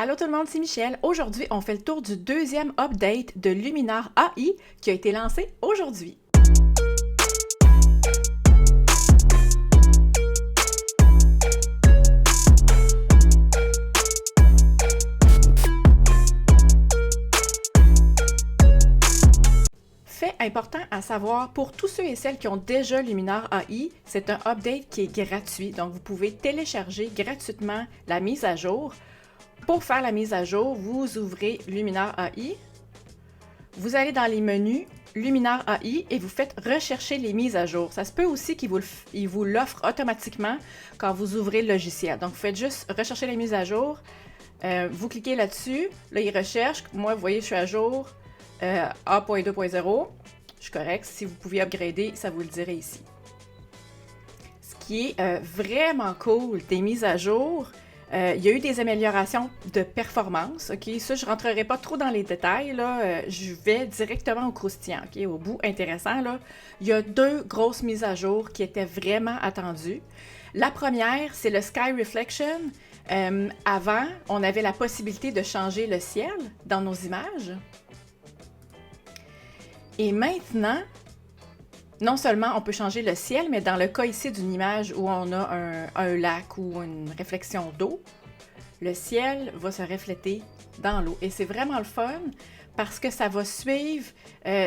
Allô tout le monde, c'est Michel. Aujourd'hui, on fait le tour du deuxième update de Luminar AI qui a été lancé aujourd'hui. Fait important à savoir, pour tous ceux et celles qui ont déjà Luminar AI, c'est un update qui est gratuit. Donc, vous pouvez télécharger gratuitement la mise à jour. Pour faire la mise à jour, vous ouvrez Luminar AI. Vous allez dans les menus Luminar AI et vous faites rechercher les mises à jour. Ça se peut aussi qu'il vous l'offre automatiquement quand vous ouvrez le logiciel. Donc, vous faites juste rechercher les mises à jour. Vous cliquez là-dessus. Là, il recherche. Moi, vous voyez, je suis à jour. A.2.0, je suis correct. Si vous pouviez upgrader, ça vous le dirait ici. Ce qui est vraiment cool des mises à jour, il y a eu des améliorations de performance. Ok, ça, je ne rentrerai pas trop dans les détails. Là. Je vais directement au croustillant, ok, au bout intéressant. Là. Il y a deux grosses mises à jour qui étaient vraiment attendues. La première, c'est le Sky Reflection. Avant, on avait la possibilité de changer le ciel dans nos images. Et maintenant, non seulement on peut changer le ciel, mais dans le cas ici d'une image où on a un lac ou une réflexion d'eau, le ciel va se refléter dans l'eau. Et c'est vraiment le fun parce que ça va suivre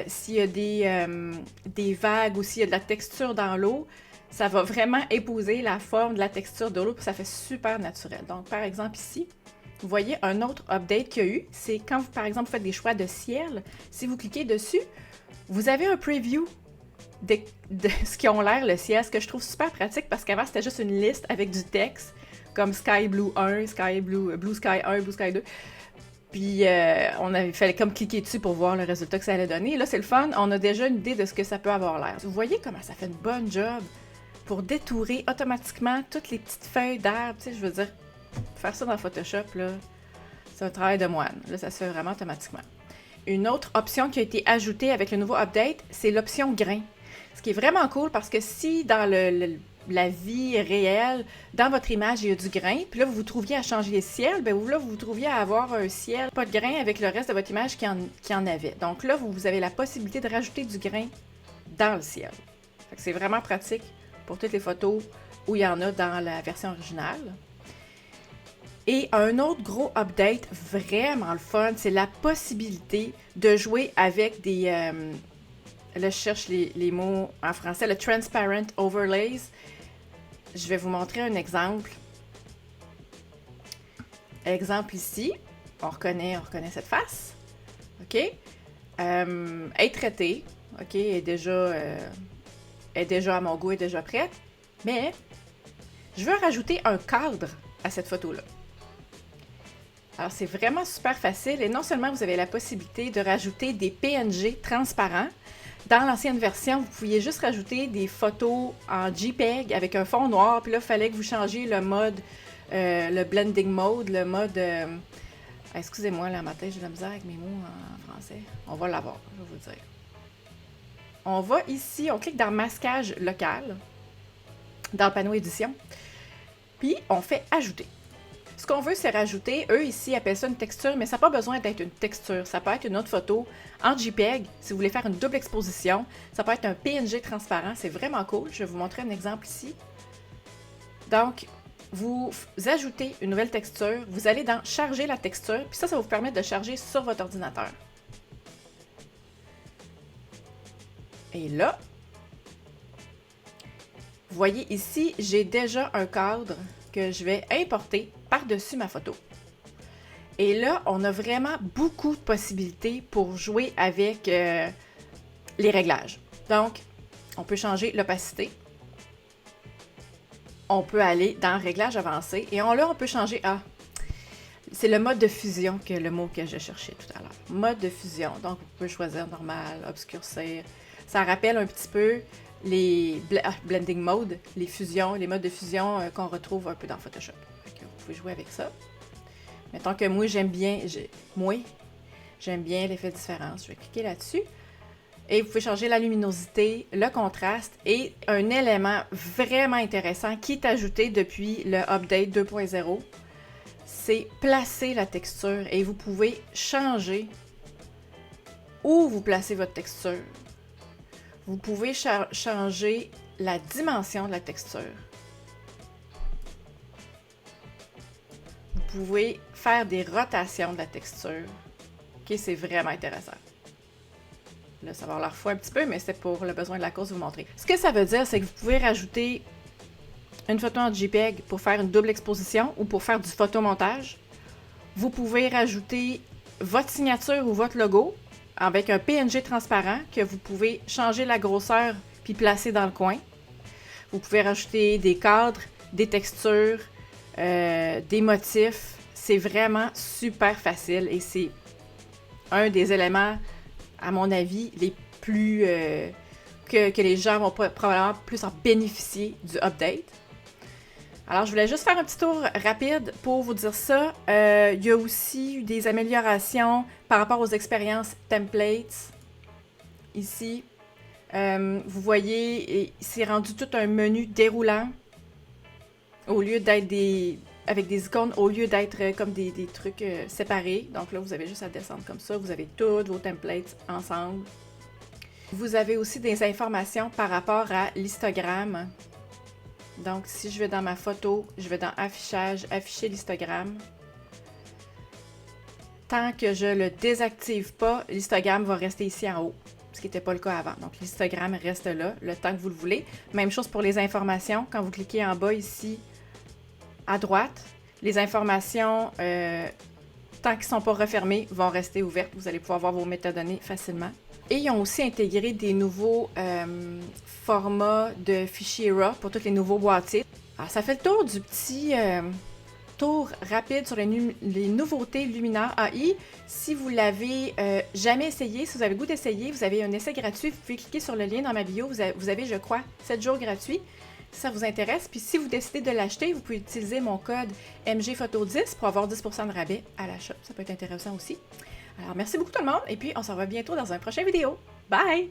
s'il y a des vagues ou s'il y a de la texture dans l'eau, ça va vraiment épouser la forme de la texture de l'eau, puis ça fait super naturel. Donc, par exemple ici, vous voyez un autre update qu'il y a eu, c'est quand vous, par exemple, faites des choix de ciel, si vous cliquez dessus, vous avez un preview de ce qui ont l'air le ciel, ce que je trouve super pratique parce qu'avant c'était juste une liste avec du texte comme Sky Blue 1, Blue Sky 1, Blue Sky 2. Puis fallait comme cliquer dessus pour voir le résultat que ça allait donner. Là c'est le fun, on a déjà une idée de ce que ça peut avoir l'air. Vous voyez comment ça fait une bonne job pour détourer automatiquement toutes les petites feuilles d'arbres, tu sais, je veux dire, faire ça dans Photoshop, là, c'est un travail de moine. Là, ça se fait vraiment automatiquement. Une autre option qui a été ajoutée avec le nouveau update, c'est l'option grain. Ce qui est vraiment cool parce que si dans la vie réelle, dans votre image, il y a du grain, puis là, vous vous trouviez à changer le ciel, bien là, vous vous trouviez à avoir un ciel, pas de grain avec le reste de votre image qui en avait. Donc là, vous avez la possibilité de rajouter du grain dans le ciel. Fait que c'est vraiment pratique pour toutes les photos où il y en a dans la version originale. Et un autre gros update vraiment le fun, c'est la possibilité de jouer avec des... là, je cherche les mots en français, le Transparent Overlays. Je vais vous montrer un exemple. Exemple ici, on reconnaît cette face. OK? Est traitée. OK? Est déjà à mon goût, est déjà prête. Mais je veux rajouter un cadre à cette photo-là. Alors, c'est vraiment super facile et non seulement vous avez la possibilité de rajouter des PNG transparents. Dans l'ancienne version, vous pouviez juste rajouter des photos en JPEG avec un fond noir, puis là, il fallait que vous changiez le mode, le blending mode, le mode... excusez-moi, là, matin, j'ai de la misère avec mes mots en français. On va l'avoir, je vais vous le dire. On va ici, on clique dans Masquage local, dans le panneau édition, puis on fait Ajouter. Ce qu'on veut, c'est rajouter, eux ici appellent ça une texture, mais ça n'a pas besoin d'être une texture. Ça peut être une autre photo en JPEG, si vous voulez faire une double exposition. Ça peut être un PNG transparent, c'est vraiment cool. Je vais vous montrer un exemple ici. Donc, vous ajoutez une nouvelle texture, vous allez dans Charger la texture, puis ça va vous permettre de charger sur votre ordinateur. Et là, vous voyez ici, j'ai déjà un cadre que je vais importer par-dessus ma photo. Et là, on a vraiment beaucoup de possibilités pour jouer avec les réglages. Donc, on peut changer l'opacité. On peut aller dans Réglages avancés. Et là, on peut changer... c'est le mode de fusion, que le mot que je cherchais tout à l'heure. Mode de fusion. Donc, vous pouvez choisir normal, obscurcir. Ça rappelle un petit peu les blending mode, les fusions, les modes de fusion qu'on retrouve un peu dans Photoshop. Vous pouvez jouer avec ça. Mettons que moi, j'aime bien l'effet de différence. Je vais cliquer là-dessus. Et vous pouvez changer la luminosité, le contraste et un élément vraiment intéressant qui est ajouté depuis le update 2.0. c'est placer la texture et vous pouvez changer où vous placez votre texture. Vous pouvez changer la dimension de la texture. Vous pouvez faire des rotations de la texture. Ok, c'est vraiment intéressant. Là, ça va avoir l'air fou un petit peu, mais c'est pour le besoin de la cause de vous montrer. Ce que ça veut dire, c'est que vous pouvez rajouter une photo en JPEG pour faire une double exposition ou pour faire du photomontage. Vous pouvez rajouter votre signature ou votre logo avec un PNG transparent que vous pouvez changer la grosseur puis placer dans le coin. Vous pouvez rajouter des cadres, des textures, des motifs. C'est vraiment super facile et c'est un des éléments, à mon avis, les plus que les gens vont probablement plus en bénéficier du update. Alors, je voulais juste faire un petit tour rapide pour vous dire ça. Il y a aussi eu des améliorations par rapport aux expériences templates. Ici, vous voyez, c'est rendu tout un menu déroulant au lieu d'être avec des icônes, au lieu d'être comme des trucs séparés. Donc là, vous avez juste à descendre comme ça. Vous avez tous vos templates ensemble. Vous avez aussi des informations par rapport à l'histogramme. Donc, si je vais dans ma photo, je vais dans Affichage, Afficher l'histogramme. Tant que je ne le désactive pas, l'histogramme va rester ici en haut, ce qui n'était pas le cas avant. Donc, l'histogramme reste là, le temps que vous le voulez. Même chose pour les informations. Quand vous cliquez en bas ici, à droite, les informations, tant qu'ils ne sont pas refermés, vont rester ouvertes. Vous allez pouvoir voir vos métadonnées facilement. Et ils ont aussi intégré des nouveaux formats de fichiers RAW pour tous les nouveaux boîtiers. Alors, ça fait le tour du petit tour rapide sur les nouveautés Luminar AI. Si vous l'avez jamais essayé, si vous avez le goût d'essayer, vous avez un essai gratuit. Vous pouvez cliquer sur le lien dans ma bio. Vous avez, je crois, 7 jours gratuits. Si ça vous intéresse. Puis si vous décidez de l'acheter, vous pouvez utiliser mon code MGPhoto10 pour avoir 10% de rabais à l'achat. Ça peut être intéressant aussi. Alors, merci beaucoup tout le monde et puis on se revoit bientôt dans une prochaine vidéo. Bye!